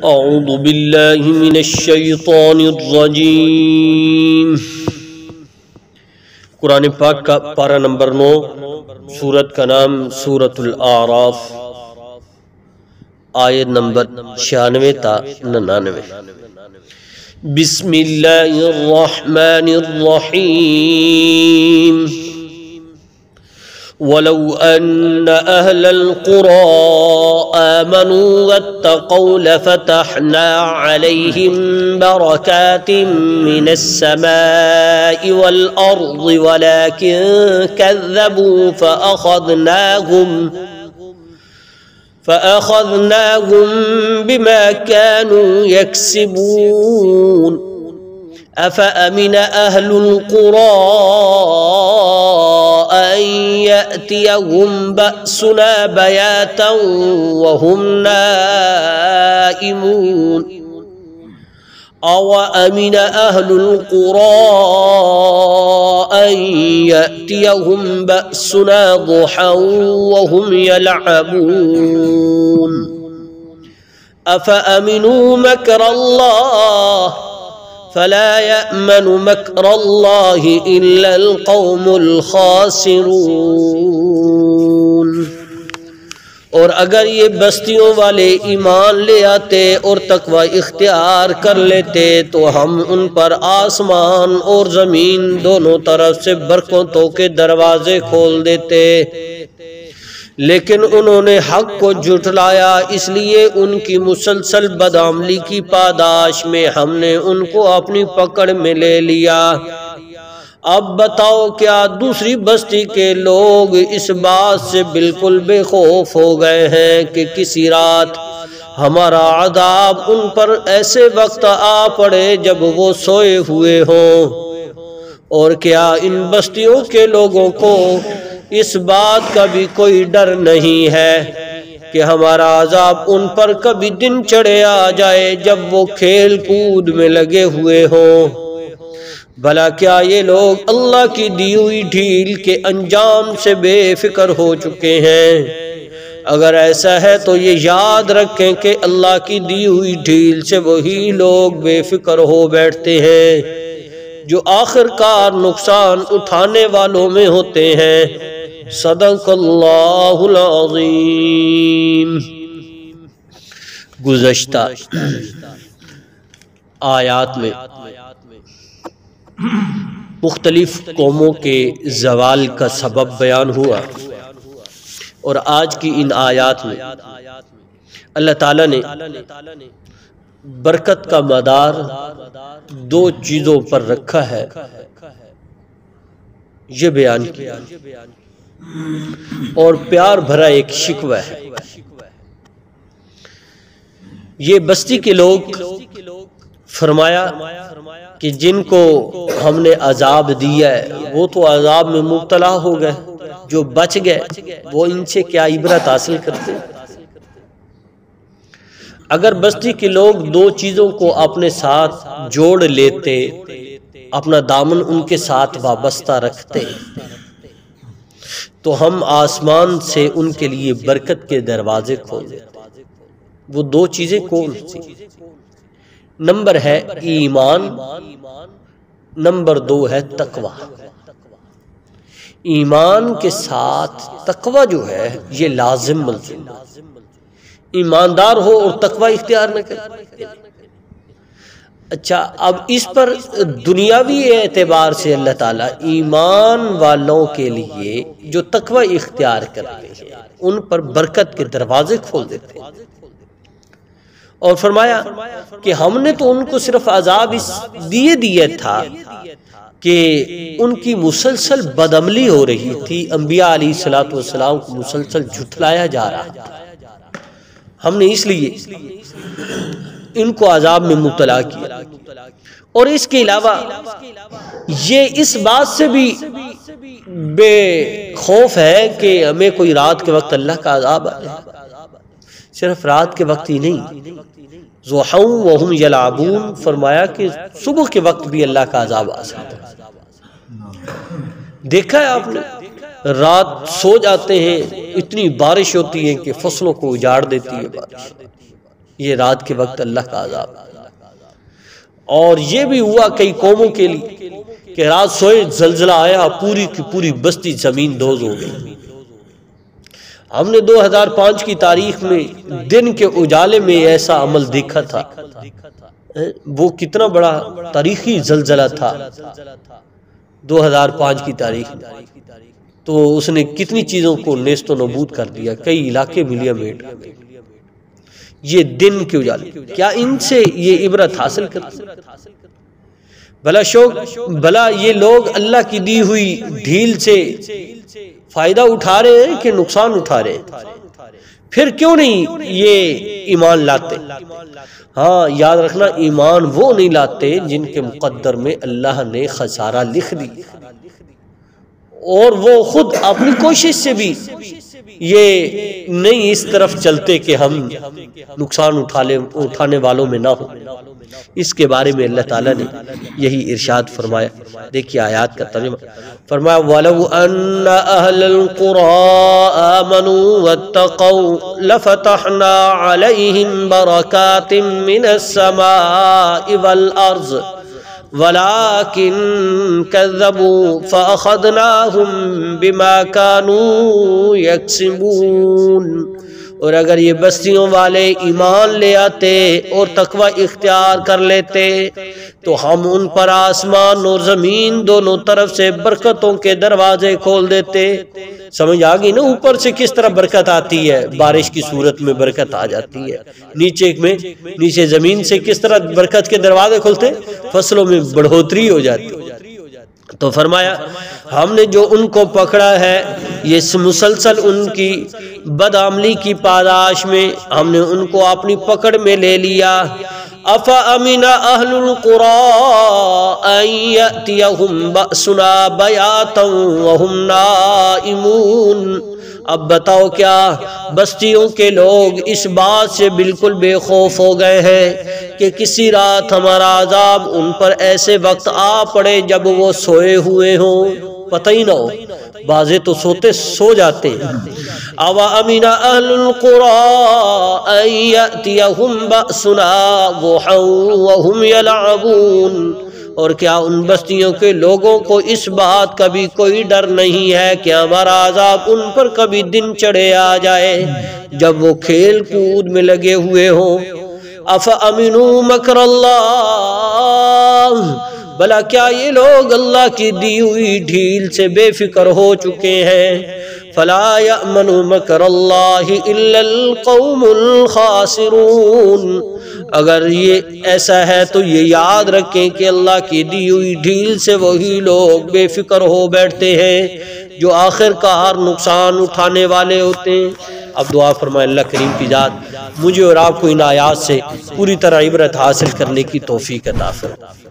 اعوذ باللہ من الشیطان الرجیم۔ قرآن پاک کا پارہ نمبر 9، سورت کا نام سورۃ الاعراف، آیت نمبر 96 تا 99۔ بسم اللہ الرحمن الرحیم۔ وَلَوْ أَنَّ أَهْلَ الْقُرَىٰ آمَنُوا وَاتَّقَوْا لَفَتَحْنَا عَلَيْهِمْ بَرَكَاتٍ مِّنَ السَّمَاءِ وَالْأَرْضِ وَلَٰكِن كَذَّبُوا فَأَخَذْنَاهُمْ بِمَا كَانُوا يَكْسِبُونَ۔ أَفَأَمِنَ أَهْلُ الْقُرَىٰ أَن يَأْتِيَهُمْ بَأْسُنَا بَيَاتًا وَهُمْ نَائِمُونَ۔ أَوَأَمِنَ أَهْلُ الْقُرَىٰ أَن يَأْتِيَهُمْ بَأْسُنَا ضُحًى وَهُمْ يَلْعَبُونَ۔ أَفَأَمِنُوا مَكْرَ اللَّهِ فَلَا يَأْمَنُ مَكْرَ اللَّهِ إِلَّا الْقَوْمُ الْخَاسِرُونَ۔ اور اگر یہ بستیوں والے ایمان لے آتے اور تقوی اختیار کر لیتے تو ہم ان پر آسمان اور زمین دونوں طرف سے برکتوں کے دروازے کھول دیتے، لیکن انہوں نے حق کو جھٹلایا، اس لیے ان کی مسلسل بدعملی کی پاداش میں ہم نے ان کو اپنی پکڑ میں لے لیا۔ اب بتاؤ کیا دوسری بستی کے لوگ اس بات سے بالکل بے خوف ہو گئے ہیں کہ کسی رات ہمارا عذاب ان پر ایسے وقت آ پڑے جب وہ سوئے ہوئے ہوں؟ اور کیا ان بستیوں کے لوگوں کو اس بات کا بھی کوئی ڈر نہیں ہے کہ ہمارا عذاب ان پر کبھی دن چڑھے آ جائے جب وہ کھیل کود میں لگے ہوئے ہوں؟ بھلا کیا یہ لوگ اللہ کی دی ہوئی ڈھیل کے انجام سے بے فکر ہو چکے ہیں؟ اگر ایسا ہے تو یہ یاد رکھیں کہ اللہ کی دی ہوئی ڈھیل سے وہی لوگ بے فکر ہو بیٹھتے ہیں جو آخر کار نقصان اٹھانے والوں میں ہوتے ہیں۔ صدق اللہ العظیم۔ گزشتہ آیات میں مختلف قوموں کے زوال کا سبب بیان ہوا، اور آج کی ان آیات میں اللہ تعالیٰ نے برکت کا مدار دو چیزوں پر رکھا ہے، یہ بیان کیا، اور پیار بھرا ایک شکوہ ہے۔ یہ بستی کے لوگ فرمایا کہ جن کو ہم نے عذاب دیا ہے وہ تو عذاب میں مبتلا ہو گئے، جو بچ گئے وہ ان سے کیا عبرت حاصل کرتے؟ اگر بستی کے لوگ دو چیزوں کو اپنے ساتھ جوڑ لیتے، اپنا دامن ان کے ساتھ وابستہ رکھتے، تو ہم آسمان سے ان کے لیے برکت کے دروازے کھول دیتے۔ وہ دو چیزیں کون سی؟ نمبر ہے ایمان، نمبر 2 ہے تقوی۔ ایمان کے ساتھ تقوی جو ہے یہ لازم ملزم، ایماندار ہو اور تقوی اختیار نہ کرے۔ اچھا، اب اس پر دنیاوی اعتبار سے اللہ تعالیٰ ایمان والوں کے لیے جو تقوی اختیار کرتے ہیں ان پر برکت کے دروازے کھول دیتے ہیں، اور فرمایا کہ ہم نے تو ان کو صرف عذاب اس دیا تھا کہ ان کی مسلسل بدعملی ہو رہی تھی، انبیاء علیہ السلام کو مسلسل جھٹلایا جا رہا تھا، ہم نے اس لیے ان کو عذاب میں مبتلا کیا۔ اور اس کے علاوہ یہ اس بات سے بھی بے خوف ہے کہ ہمیں کوئی رات کے وقت اللہ کا عذاب آئے، صرف رات کے وقت ہی نہیں، ضحیٰ وہم یلعبون، فرمایا کہ صبح کے وقت بھی اللہ کا عذاب آ سکتا ہے۔ دیکھا ہے آپ نے، رات سو جاتے ہیں، اتنی بارش ہوتی ہے کہ فصلوں کو اجاڑ دیتی ہے بارش، یہ رات کے وقت اللہ کا عذاب. اور یہ بھی ہوا کئی قوموں کے لیے کہ رات سوئے زلزلہ آیا، پوری کی پوری بستی زمین دوز ہو گئی. ہم نے 2005 کی تاریخ میں دن کے اجالے میں ایسا عمل دیکھا تھا. وہ کتنا بڑا تاریخی زلزلہ تھا 2005 کی تاریخ میں. تو اس نے کتنی چیزوں کو نیست و نابود کر دیا، کئی علاقے ملیا میٹ. یہ دن کے اجالے، کیا ان سے یہ عبرت حاصل کرتے؟ بھلا یہ لوگ اللہ کی دی ہوئی ڈھیل سے فائدہ اٹھا رہے ہیں کہ نقصان اٹھا رہے ہیں؟ پھر کیوں نہیں یہ ایمان لاتے؟ ہاں یاد رکھنا، ایمان وہ نہیں لاتے جن کے مقدر میں اللہ نے خسارہ لکھ دی، اور وہ خود اپنی کوشش سے بھی یہ نہیں اس طرف چلتے کہ ہم نقصان اٹھانے والوں میں نہ ہوں. اس کے بارے میں اللہ تعالیٰ نے یہی ارشاد فرمایا. دیکھیے آیات کا ترجمہ، فرمایا وَلَوْ أَنَّ أَهْلَ الْقُرَىٰ آمَنُوا وَاتَّقَوْا لَفَتَحْنَا عَلَيْهِمْ بَرَكَاتٍ مِّنَ السَّمَاءِ وَالْأَرْضِ وَلَٰكِن كَذَّبُوا فَأَخَذْنَاهُمْ بِمَا كَانُوا يَكْسِبُونَ. اور اگر یہ بستیوں والے ایمان لے آتے اور تقوی اختیار کر لیتے تو ہم ان پر آسمان اور زمین دونوں طرف سے برکتوں کے دروازے کھول دیتے. سمجھ آ گئی نا اوپر سے کس طرح برکت آتی ہے، بارش کی صورت میں برکت آ جاتی ہے، نیچے زمین سے کس طرح برکت کے دروازے کھلتے، فصلوں میں بڑھوتری ہو جاتی. تو فرمایا ہم نے جو ان کو پکڑا ہے یہ مسلسل ان کی بدعملی کی پاداش میں ہم نے ان کو اپنی پکڑ میں لے لیا. أَفَأَمِنَ أَهْلُ الْقُرَىٰ أَن يَأْتِيَهُمْ بَأْسُنَا بَيَاتًا وَهُمْ نَائِمُونَ. اب بتاؤ کیا بستیوں کے لوگ اس بات سے بالکل بے خوف ہو گئے ہیں کہ کسی رات ہمارا عذاب ان پر ایسے وقت آ پڑے جب وہ سوئے ہوئے ہوں، پتہ ہی نہ ہو. بعضے تو سوتے سو جاتے ہیں. أَوَأَمِنَ أَهْلُ الْقُرَىٰ أَن يَأْتِيَهُمْ بَأْسُنَا ضُحًى وَهُمْ يَلْعَبُونَ. اور کیا ان بستیوں کے لوگوں کو اس بات کا بھی کوئی ڈر نہیں ہے کہ ہمارا عذاب ان پر کبھی دن چڑھے آ جائے جب وہ کھیل کود میں لگے ہوئے ہوں. أَفَأَمِنُوا مَكْرَ اللَّهِ. بھلا کیا یہ لوگ اللہ کی دی ہوئی ڈھیل سے بے فکر ہو چکے ہیں؟ فَلَا يَأْمَنُ مَكْرَ اللَّهِ إِلَّا الْقَوْمُ الْخَاسِرُونَ. اگر یہ ایسا ہے تو یہ یاد رکھیں کہ اللہ کی دی ہوئی ڈھیل سے وہی لوگ بے فکر ہو بیٹھتے ہیں جو آخر کار نقصان اٹھانے والے ہوتے ہیں. اب دعا فرمائے اللہ کریم کی ذات مجھے اور آپ کو ان آیات سے پوری طرح عبرت حاصل کرنے کی توفیق عطا فرمائے.